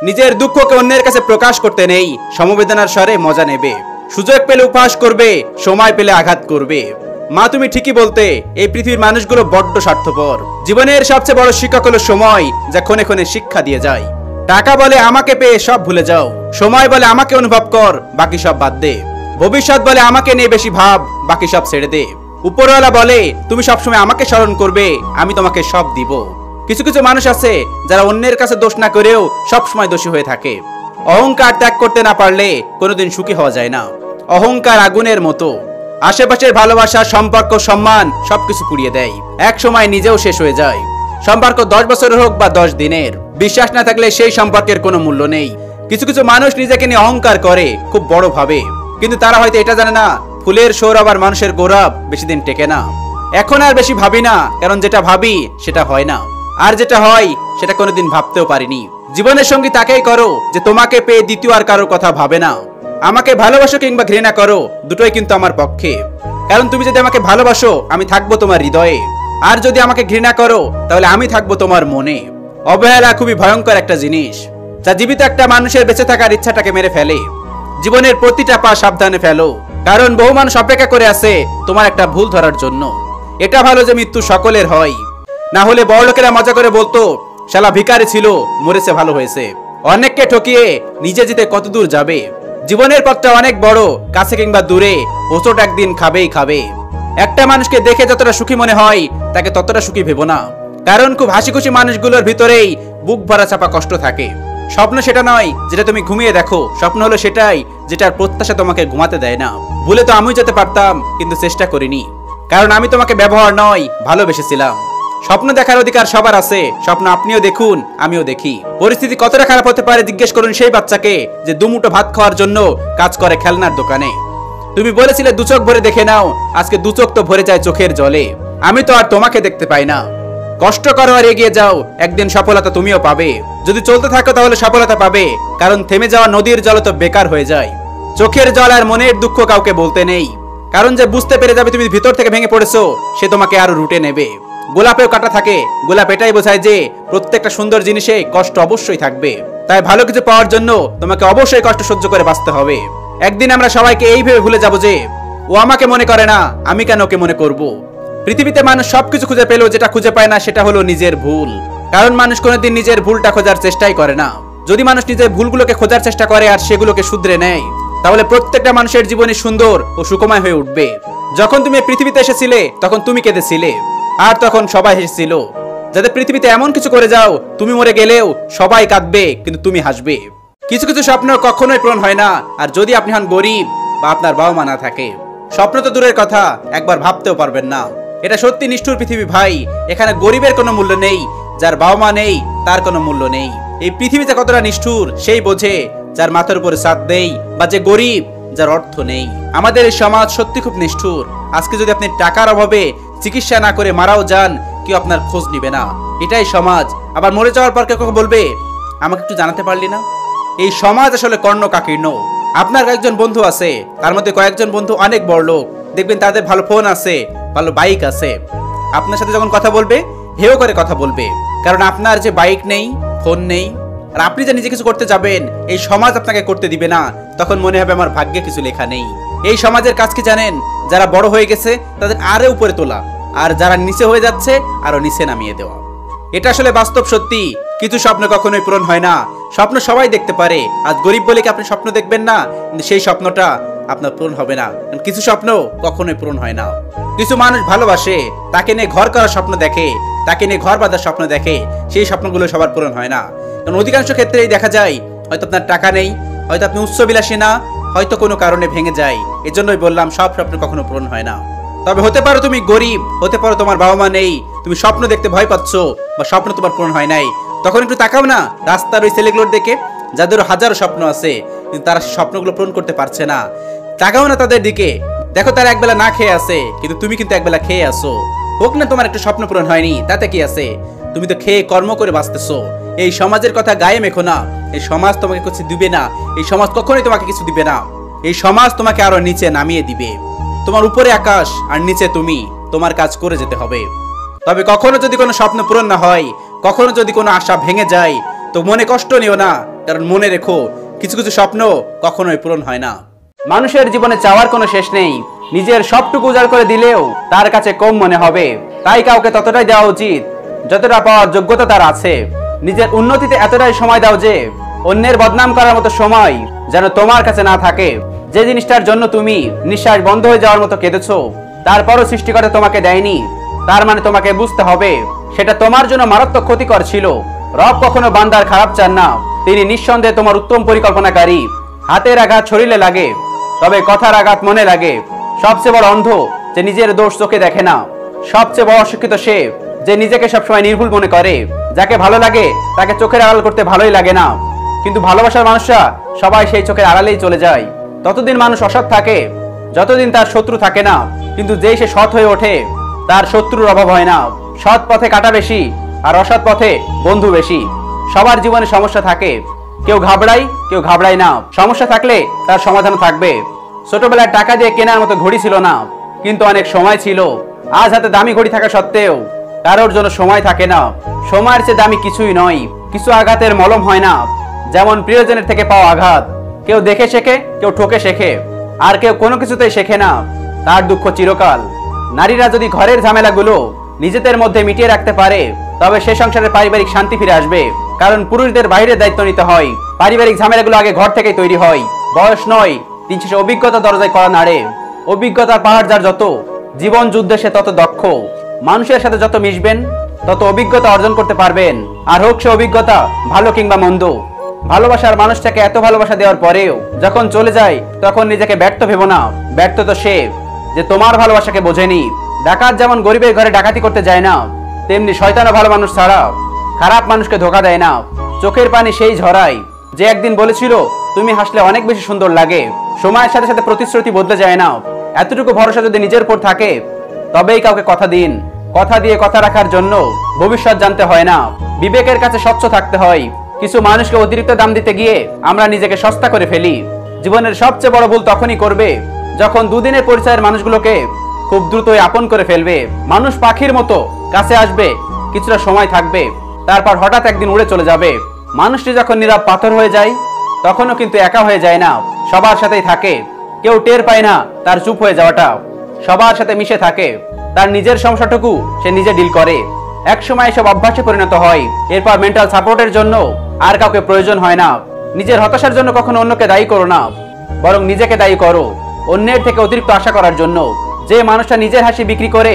নিজের দুঃখকে অন্যের কাছে প্রকাশ করতে নেই, সমবেদনার স্বরে মজা নেবে। সুযোগ পেলে উপহাস করবে, সময় পেলে আঘাত করবে। মা তুমি ঠিকই বলতে, এই পৃথিবীর মানুষগুলো বড্ড স্বার্থপর। জীবনের সবচেয়ে বড় শিক্ষক হলো সময়, যা ক্ষণে ক্ষণে শিক্ষা দিয়ে যায়। টাকা বলে আমাকে পেয়ে সব ভুলে যাও, সময় বলে আমাকে অনুভব কর, বাকি সব বাদ দে। ভবিষ্যৎ বলে আমাকে নিয়ে বেশি ভাব, বাকি সব ছেড়ে দে। উপরওয়ালা বলে তুমি সবসময় আমাকে স্মরণ করবে, আমি তোমাকে সব দিব। কিছু কিছু মানুষ আছে যারা অন্যের কাছে দোষ না করেও সবসময় দোষী হয়ে থাকে। অহংকার ত্যাগ করতে না পারলে কোনোদিন সুখী হওয়া যায় না। অহংকার আগুনের মতো, আশেপাশের ভালোবাসা, সম্পর্ক, সম্মান সবকিছু পুড়িয়ে দেয়, এক সময় নিজেও শেষ হয়ে যায়। সম্পর্ক 10 বছরের হোক বা 10 দিনের, বিশ্বাস না থাকলে সেই সম্পর্কের কোনো মূল্য নেই। কিছু কিছু মানুষ নিজেকে নিয়ে অহংকার করে খুব বড় ভাবে, কিন্তু তারা হয়তো এটা জানে না ফুলের সৌরভ আর মানুষের গৌরব বেশি দিন টেকে না। এখন আর বেশি ভাবি না, কারণ যেটা ভাবি সেটা হয় না, আর যেটা হয় সেটা কোনোদিন ভাবতেও পারিনি। জীবনের সঙ্গী তাকেই করো যে তোমাকে পেয়ে দ্বিতীয় আর কারোর কথা ভাবে না। আমাকে ভালোবাসো কিংবা ঘৃণা করো, দুটোই কিন্তু আমার পক্ষে। কারণ তুমি যদি আমাকে ভালোবাসো, আমি থাকবো তোমার হৃদয়ে, আর যদি আমাকে ঘৃণা করো তাহলে আমি থাকবো তোমার মনে। অবহেলা খুবই ভয়ঙ্কর একটা জিনিস, যা জীবিত একটা মানুষের বেঁচে থাকার ইচ্ছাটাকে মেরে ফেলে। জীবনের প্রতিটা পা সাবধানে ফেলো, কারণ বহু মানুষ অপেক্ষা করে আছে তোমার একটা ভুল ধরার জন্য। এটা ভালো যে মৃত্যু সকলের হয়, না হলে বড় লোকেরা মজা করে বলতো শালা ভিখারি ছিল, মরেছে ভালো হয়েছে। অনেককে ঠকিয়ে নিজে জিতে কত দূর যাবে। জীবনের পথটা অনেক বড়, কাছে কিংবা দূরে হোঁচট একদিন খাবেই খাবে। একটা মানুষকে দেখে যতটা সুখী মনে হয় তাকে ততটা সুখী ভেবো না, কারণ খুব হাসি খুশি মানুষগুলোর ভিতরেই বুক ভরা চাপা কষ্ট থাকে। স্বপ্ন সেটা নয় যেটা তুমি ঘুমিয়ে দেখো, স্বপ্ন হলো সেটাই যেটার প্রত্যাশা তোমাকে ঘুমাতে দেয় না। ভুলে তো আমিও যেতে পারতাম, কিন্তু চেষ্টা করিনি, কারণ আমি তোমাকে ব্যবহার নয় ভালোবেসেছিলাম। স্বপ্ন দেখার অধিকার সবার আছে, স্বপ্ন আপনিও দেখুন, আমিও দেখি। পরিস্থিতি কতটা খারাপ হতে পারে জিজ্ঞেস করুন সেই বাচ্চাকে যে দুমুঠো ভাত খাওয়ার জন্য কাজ করে খেলনার দোকানে। তুমি বলেছিলে 2 চোখ ভরে দেখে নাও, আজকে 2 চোখ তো ভরে যায় চোখের জলে। আমি তো আর তোমাকে দেখতে পাই না। কষ্ট করো আর এগিয়ে যাও, একদিন সফলতা তুমিও পাবে। যদি চলতে থাকো তাহলে সফলতা পাবে, কারণ থেমে যাওয়া নদীর জল তো বেকার হয়ে যায়। চোখের জল আর মনের দুঃখ কাউকে বলতে নেই, কারণ যে বুঝতে পেরে যাবে তুমি ভিতর থেকে ভেঙে পড়েছো, সে তোমাকে আরো রুটে নেবে। গোলাপেও কাটা থাকে, গোলাপ এটাই বোঝায় যে প্রত্যেকটা সুন্দর জিনিসে কষ্ট অবশ্যই থাকবে। তাই ভালো কিছু পাওয়ার জন্য তোমাকে অবশ্যই কষ্ট সহ্য করে বাঁচতে হবে। একদিন আমরা সবাইকে এই ভেবে ভুলে যাব যে ও আমাকে মনে করে না, আমি কেন ওকে মনে করব। পৃথিবীতে মানুষ সবকিছু খুঁজে পেলেও যেটা খুঁজে পায় না সেটা হলো নিজের ভুল, কারণ মানুষ কোনোদিন নিজের ভুলটা খোঁজার চেষ্টাই করে না। যদি মানুষ নিজের ভুলগুলোকে খোঁজার চেষ্টা করে আর সেগুলোকে শুধরে নেয়, তাহলে প্রত্যেকটা মানুষের জীবনে সুন্দর ও সুখময় হয়ে উঠবে। যখন তুমি পৃথিবীতে এসেছিলে তখন তুমি কেঁদেছিলে, আর তখন সবাই হেসেছিল। যাতে পৃথিবীতে এমন কিছু করে যাও তুমি মরে গেলেও সবাই কাঁদবে কিন্তু তুমি হাসবে। কিছু কিছু স্বপ্ন কখনোই পূরণ হয় না, আর যদি আপনি হন গরিব বা আপনার বাবা মা না থাকে, স্বপ্ন তো দূরের কথা, একবার ভাবতেও পারবেন না। এটা সত্যি নিষ্ঠুর পৃথিবী ভাই, এখানে গরিবের কোনো মূল্য নেই, যার বাবা মা নেই তার কোনো মূল্য নেই। এই পৃথিবীতে কতটা নিষ্ঠুর সেই বোঝে যার মাথার উপরে ছাদ নেই, বা যে গরিব যার অর্থ নেই। আমাদের এই সমাজ সত্যি খুব নিষ্ঠুর। আজকে যদি আপনি টাকার অভাবে চিকিৎসা না করে মারাও যান, কেউ আপনার খোঁজ নিবে না। এটাই সমাজ। আবার মরে যাওয়ার পর কেউ বলবে আমাকে একটু জানাতে পারলি না। এই সমাজ আসলে কর্ণকাকীর্ণ। আপনার কয়েকজন বন্ধু আছে, তার মধ্যে কয়েকজন বন্ধু অনেক বড় লোক, দেখবেন তাদের ভালো ফোন আছে, ভালো বাইক আছে। আপনার সাথে যখন কথা বলবে হেও করে কথা বলবে, কারণ আপনার যে বাইক নেই, ফোন নেই, আর আপনি যে নিজে কিছু করতে যাবেন এই সমাজ আপনাকে করতে দিবে না। তখন মনে হবে আমার ভাগ্যে কিছু লেখা নেই। এই সমাজের কাজ কি জানেন? যারা বড় হয়ে গেছে তাদের আরো উপরে তোলা, আর যারা নিচে হয়ে যাচ্ছে আরো নিচে নামিয়ে দেওয়া। এটা আসলে বাস্তব সত্যি। কিছু স্বপ্ন কখনোই পূরণ হয় না। স্বপ্ন সবাই দেখতে পারে। আজ গরিব বলে কি আপনি স্বপ্ন দেখবেন না? কিন্তু সেই স্বপ্নটা আপনার পূরণ হবে না। কিছু স্বপ্ন কখনোই পূরণ হয় না। কিছু মানুষ ভালোবাসে, তাকে নিয়ে ঘর করার স্বপ্ন দেখে, তাকে নিয়ে ঘর বাঁধার স্বপ্ন দেখে, সেই স্বপ্নগুলো সবার পূরণ হয় না। কারণ অধিকাংশ ক্ষেত্রেই দেখা যায় হয়তো আপনার টাকা নেই, হয়তো আপনি উচ্চবিলাসী না, হয়তো কোনো কারণে ভেঙে যায়। এজন্যই বললাম সব স্বপ্ন কখনো পূরণ হয় না। তবে হতে পারো তুমি গরিব, হতে পারো তোমার বাবা মা নেই, তুমি স্বপ্ন দেখতে ভয় পাচ্ছ বা স্বপ্ন তোমার পূরণ হয় নাই, তখন একটু তাকাও না রাস্তার ওই ছেলেগুলোর দিকে, যাদের হাজারো স্বপ্ন আছে কিন্তু তারা স্বপ্নগুলো পূরণ করতে পারছে না। তাকাও না তাদের দিকে, দেখো তারা একবেলা না খেয়ে আছে, কিন্তু তুমি কিন্তু একবেলা খেয়ে আসো। হোক না তোমার একটা স্বপ্ন পূরণ হয়নি, তাতে কি আছে? তুমি তো খেয়ে কর্ম করে বাঁচতেছো। এই সমাজের কথা গায়ে মেখো না। এই সমাজ তোমাকে কিছু দিবে না। এই সমাজ কখনোই তোমাকে কিছু দিবে না। এই সমাজ তোমাকে আরো নিচে নামিয়ে দিবে। তোমার উপরে আকাশ আর নিচে তুমি, তোমার কাজ করে যেতে হবে। তবে কখনো যদি কোনো স্বপ্ন পূরণ না হয়, কখনো যদি কোনো আশা ভেঙে যায়, তো তো মনে কষ্ট নিও না, কারণ মনে রেখো কিছু কিছু স্বপ্ন কখনোই পূরণ হয় না। মানুষের জীবনে চাওয়ার কোনো শেষ নেই, নিজের সবটুকু উজাড় করে দিলেও তার কাছে কম মনে হবে। তাই কাউকে ততটাই দেওয়া উচিত যতটা পাওয়ার যোগ্যতা তার আছে। নিজের উন্নতিতে এতটাই সময় দাও যে অন্যের বদনাম করার মতো সময় যেন তোমার কাছে না থাকে। যে জিনিসটার জন্য তুমি নিঃশ্বাস বন্ধ হয়ে যাওয়ার মতো কেঁদেছো, তারপরও সৃষ্টিকর্তা তোমাকে দেয়নি, তার মানে তোমাকে বুঝতে হবে সেটা তোমার জন্য মারাত্মক ক্ষতিকর ছিল। রব কখনো বান্দার খারাপ চান না, তিনি নিঃসন্দেহে তোমার উত্তম পরিকল্পনাকারী। হাতের আঘাত শরীরে লাগে, তবে কথার আঘাত মনে লাগে। সবচেয়ে বড় অন্ধ যে নিজের দোষ চোখে দেখে না। সবচেয়ে বড় অশিক্ষিত সে যে নিজেকে সবসময় নির্ভুল মনে করে। যাকে ভালো লাগে তাকে চোখের আড়াল করতে ভালোই লাগে না, কিন্তু ভালোবাসার মানুষরা সবাই সেই চোখের আড়ালেই চলে যায়। ততদিন মানুষ অসৎ থাকে যতদিন তার শত্রু থাকে না, কিন্তু যেই সে সৎ হয়ে ওঠে তার শত্রুর অভাব হয় না। সৎ পথে কাটা বেশি আর অসৎ পথে বন্ধু বেশি। সবার জীবনে সমস্যা থাকে, কেউ ঘাবড়ায় কেউ ঘাবড়ায় না। সমস্যা থাকলে তার সমাধান থাকবে। ছোটবেলায় টাকা দিয়ে কেনার মতো ঘড়ি ছিল না, কিন্তু অনেক সময় ছিল। আজ হাতে দামি ঘড়ি থাকা সত্ত্বেও কারোর জন্য সময় থাকে না। সময়ের চেয়ে দামি কিছুই নয়। কিছু আঘাতের মলম হয় না, যেমন প্রিয়জনের থেকে পাওয়া আঘাত। কেউ দেখে শেখে, কেউ ঠকে শেখে, আর কেউ কোনো কিছুতেই শেখে না। তার দুঃখ চিরকাল। নারীরা যদি ঘরের ঝামেলাগুলো নিজেদের মধ্যে মিটিয়ে রাখতে পারে, তবে সে সংসারে পারিবারিক শান্তি ফিরে আসবে। কারণ পুরুষদের বাইরে দায়িত্ব নিতে হয়। পারিবারিক ঝামেলাগুলো আগে ঘর থেকেই তৈরি হয়। বয়স নয়, দিন শেষে অভিজ্ঞতা দরজায় করা নাড়ে। অভিজ্ঞতার পাহাড় যার যত, জীবন যুদ্ধে সে তত দক্ষ। মানুষের সাথে যত মিশবেন তত অভিজ্ঞতা অর্জন করতে পারবেন, আর হোক সে অভিজ্ঞতা ভালো কিংবা মন্দ। ভালোবাসার মানুষটাকে এত ভালোবাসা দেওয়ার পরেও যখন চলে যায়, তখন নিজেকে ব্যর্থ ভেবো না। ব্যর্থ তো সে যে তোমার ভালোবাসাকে বোঝেনি। ডাকাত যেমন গরিবের ঘরে ডাকাতি করতে যায় না, তেমনি শয়তানও ভালো মানুষ ছাড়া খারাপ মানুষকে ধোকা দেয় না। চোখের পানি সেই ঝরায় যে একদিন বলেছিল তুমি হাসলে অনেক বেশি সুন্দর লাগে। সময়ের সাথে সাথে প্রতিশ্রুতি বদলে যায় না। এতটুকু ভরসা যদি নিজের উপর থাকে, তবেই কাউকে কথা দিন। কথা দিয়ে কথা রাখার জন্য ভবিষ্যৎ জানতে হয় না, বিবেকের কাছে স্বচ্ছ থাকতে হয়। কিছু মানুষকে অতিরিক্ত দাম দিতে গিয়ে আমরা নিজেকে সস্তা করে ফেলি। জীবনের সবচেয়ে বড় ভুল তখনই করবে যখন দুদিনের পরিচয়ের মানুষগুলোকে খুব দ্রুতই আপন করে ফেলবে। মানুষ পাখির মতো কাছে আসবে, কিছুটা সময় থাকবে, তারপর হঠাৎ একদিন উড়ে চলে যাবে। মানুষটি যখন নীরব পাথর হয়ে যায়, তখনও কিন্তু একা হয়ে যায় না, সবার সাথেই থাকে। কেউ টের পায় না তার চুপ হয়ে যাওয়াটা। সবার সাথে মিশে থাকে, তার নিজের সমস্যাটুকু সে নিজে ডিল করে। এক সময় এসব অভ্যাসে পরিণত হয়। এরপর মেন্টাল সাপোর্টের জন্য আর কাউকে প্রয়োজন হয় না। নিজের হতাশার জন্য কখনো অন্যকে দায়ী করো না, বরং নিজেকে দায়ী করো অন্যের থেকে অতিরিক্ত আশা করার জন্য। যে মানুষটা নিজের হাসি বিক্রি করে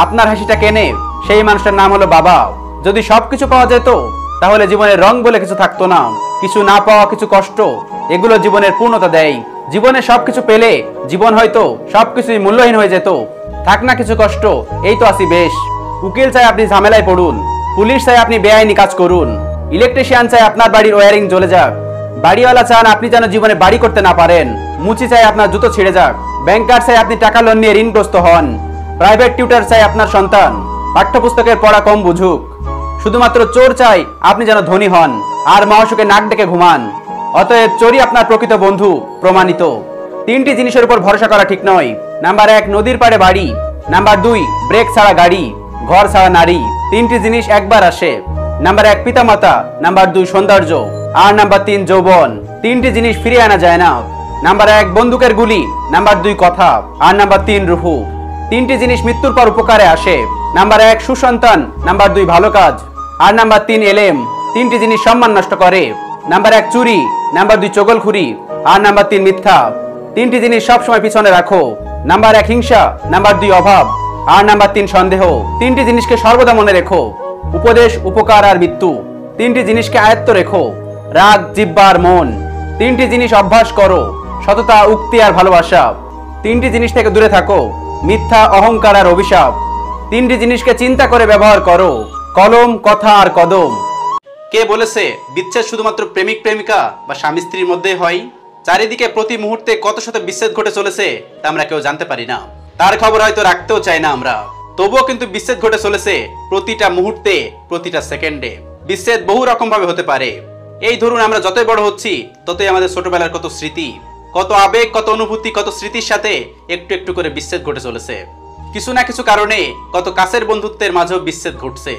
আপনার হাসিটা কেনে, সেই মানুষটার নাম হলো বাবা। যদি সবকিছু পাওয়া যেত, তাহলে জীবনের রং বলে কিছু থাকতো না। কিছু না পাওয়া, কিছু কষ্ট, এগুলো জীবনের পূর্ণতা দেয়। জীবনে সবকিছু পেলে জীবন হয়তো সবকিছুই মূল্যহীন হয়ে যেত। থাক না কিছু কষ্ট, এই তো আছি বেশ। উকিল চাই আপনি ঝামেলায় পড়ুন, পুলিশ চাই আপনি বেআইনি কাজ করুন, ইলেকট্রিশিয়ান চাই আপনার বাড়ির ওয়ারিং জ্বলে যাক, বাড়িওয়ালা চান আপনি যেন জীবনে বাড়ি করতে না পারেন, মুচি চাই আপনার জুতো ছিঁড়ে যাক, ব্যাংকার চাই আপনি টাকা লোন নিয়ে ঋণগ্রস্ত হন, প্রাইভেট টিউটর চাই আপনার সন্তান পাঠ্যপুস্তকের পড়া কম বুঝুক, শুধুমাত্র চোর চাই আপনি যেন ধনী হন আর মহাসুখে নাক ডেকে ঘুমান। অতএব চোরই আপনার প্রকৃত বন্ধু প্রমাণিত। তিনটি জিনিসের উপর ভরসা করা ঠিক নয়। নাম্বার 1, নদীর পাড়ে বাড়ি। নাম্বার 2, ব্রেক ছাড়া গাড়ি, ঘর ছাড়া নারী। তিনটি জিনিস একবার আসে। নাম্বার 1, পিতামাতা। নাম্বার 2, সৌন্দর্য। আর নাম্বার 3, যৌবন। তিনটি জিনিস ফিরিয়ে আনা যায় না। নাম্বার 1, বন্দুকের গুলি। নাম্বার 2, কথা। আর নাম্বার 3, রুহু। তিনটি জিনিস মৃত্যুর পর উপকারে আসে। নাম্বার 1, সুসন্তান। নাম্বার 2, ভালো কাজ। আর নাম্বার 3, এলেম। তিনটি জিনিস সম্মান নষ্ট করে। নাম্বার 1, চুরি। নাম্বার 2, চগলখুরি। আর নাম্বার 3, মিথ্যা। তিনটি জিনিস সবসময় পিছনে রাখো। নাম্বার 1, হিংসা। নাম্বার 2, অভাব। আর নাম্বার 3, সন্দেহ। তিনটি জিনিসকে সর্বদা মনে রেখো। উপদেশ, উপকার আর মৃত্যু। তিনটি জিনিসকে আয়ত্ত রেখো। রাগ, জিহ্বা আর মন। তিনটি জিনিস অভ্যাস করো। সততা, উক্তি আর ভালোবাসা। তিনটি জিনিস থেকে দূরে থাকো। মিথ্যা, অহংকার আর অভিশাপ। তিনটি জিনিসকে চিন্তা করে ব্যবহার করো। কলম, কথা আর কদম। কে বলেছে বিচ্ছেদ শুধুমাত্র প্রেমিক প্রেমিকা বা স্বামী স্ত্রীর মধ্যেই হয়? চারিদিকে প্রতি মুহূর্তে কত শত বিচ্ছেদ ঘটে চলেছে তা আমরা কেউ জানতে পারি না। তার খবর হয়তো রাখতেও চাই না আমরা। তবুও কিন্তু বিচ্ছেদ ঘটে চলেছে প্রতিটা মুহূর্তে, প্রতিটা সেকেন্ডে। বিচ্ছেদ বহু রকম ভাবে হতে পারে। এই ধরুন, আমরা যতই বড় হচ্ছি ততই আমাদের ছোটবেলার কত স্মৃতি, কত আবেগ, কত অনুভূতি, কত স্মৃতির সাথে একটু একটু করে বিচ্ছেদ ঘটে চলেছে। কিছু না কিছু কারণে কত কাছের বন্ধুত্বের মাঝেও বিচ্ছেদ ঘটছে।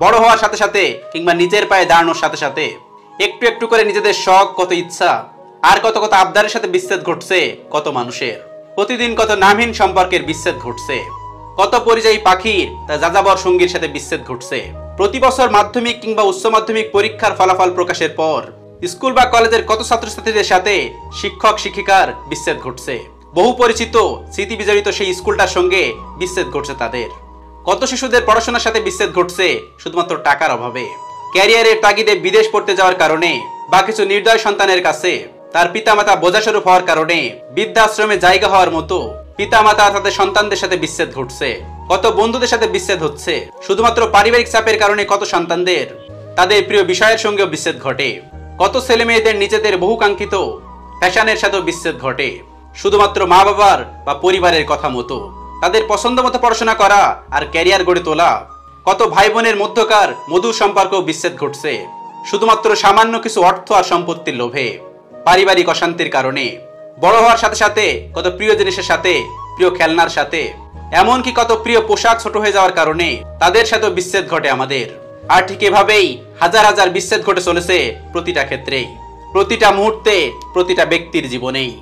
বড় হওয়ার সাথে সাথে কিংবা নিজের পায়ে দাঁড়ানোর সাথে সাথে একটু একটু করে নিজেদের শখ, কত ইচ্ছা আর কত কত আবদারের সাথে বিচ্ছেদ ঘটছে কত মানুষের। প্রতিদিন কত নামহীন সম্পর্কের বিচ্ছেদ ঘটছে, কত পরিযায়ী পাখির তার যাযাবর সঙ্গীর সাথে বিচ্ছেদ ঘটছে। প্রতি বছর মাধ্যমিক কিংবা উচ্চ মাধ্যমিক পরীক্ষার ফলাফল প্রকাশের পর স্কুল বা কলেজের কত ছাত্রছাত্রীদের সাথে শিক্ষক শিক্ষিকার বিচ্ছেদ ঘটছে। বহু পরিচিত স্মৃতি বিজড়িত সেই স্কুলটার সঙ্গে বিচ্ছেদ ঘটছে তাদের। কত শিশুদের পড়াশোনার সাথে বিচ্ছেদ ঘটছে শুধুমাত্র টাকার অভাবে। ক্যারিয়ারের তাগিদে বিদেশ পড়তে যাওয়ার কারণে বা কিছু নির্দয় সন্তানের কাছে তার পিতামাতা বোঝাস্বরূপ হওয়ার কারণে বৃদ্ধাশ্রমে জায়গা হওয়ার মতো পিতামাতা তাদের সন্তানদের সাথে বিচ্ছেদ ঘটছে। কত বন্ধুদের সাথে বিচ্ছেদ হচ্ছে শুধুমাত্র পারিবারিক চাপের কারণে। কত সন্তানদের তাদের প্রিয় বিষয়ের সঙ্গেও বিচ্ছেদ ঘটে। কত ছেলে মেয়েদের নিজেদের বহুকাঙ্ক্ষিত ফ্যাশনের সাথেও বিচ্ছেদ ঘটে শুধুমাত্র মা বাবার বা পরিবারের কথা মতো। তাদের পছন্দ মতো পড়াশোনা করা আর ক্যারিয়ার গড়ে তোলা। কত ভাই বোনের মধ্যকার মধুর সম্পর্কেও বিচ্ছেদ ঘটছে শুধুমাত্র সামান্য কিছু অর্থ আর সম্পত্তির লোভে, পারিবারিক অশান্তির কারণে। বড় হওয়ার সাথে সাথে কত প্রিয় জিনিসের সাথে, প্রিয় খেলনার সাথে, এমনকি কত প্রিয় পোশাক ছোট হয়ে যাওয়ার কারণে তাদের সাথেও বিচ্ছেদ ঘটে আমাদের। আর ঠিক এভাবেই হাজার হাজার বিচ্ছেদ ঘটে চলেছে প্রতিটা ক্ষেত্রেই, প্রতিটা মুহূর্তে, প্রতিটা ব্যক্তির জীবনেই।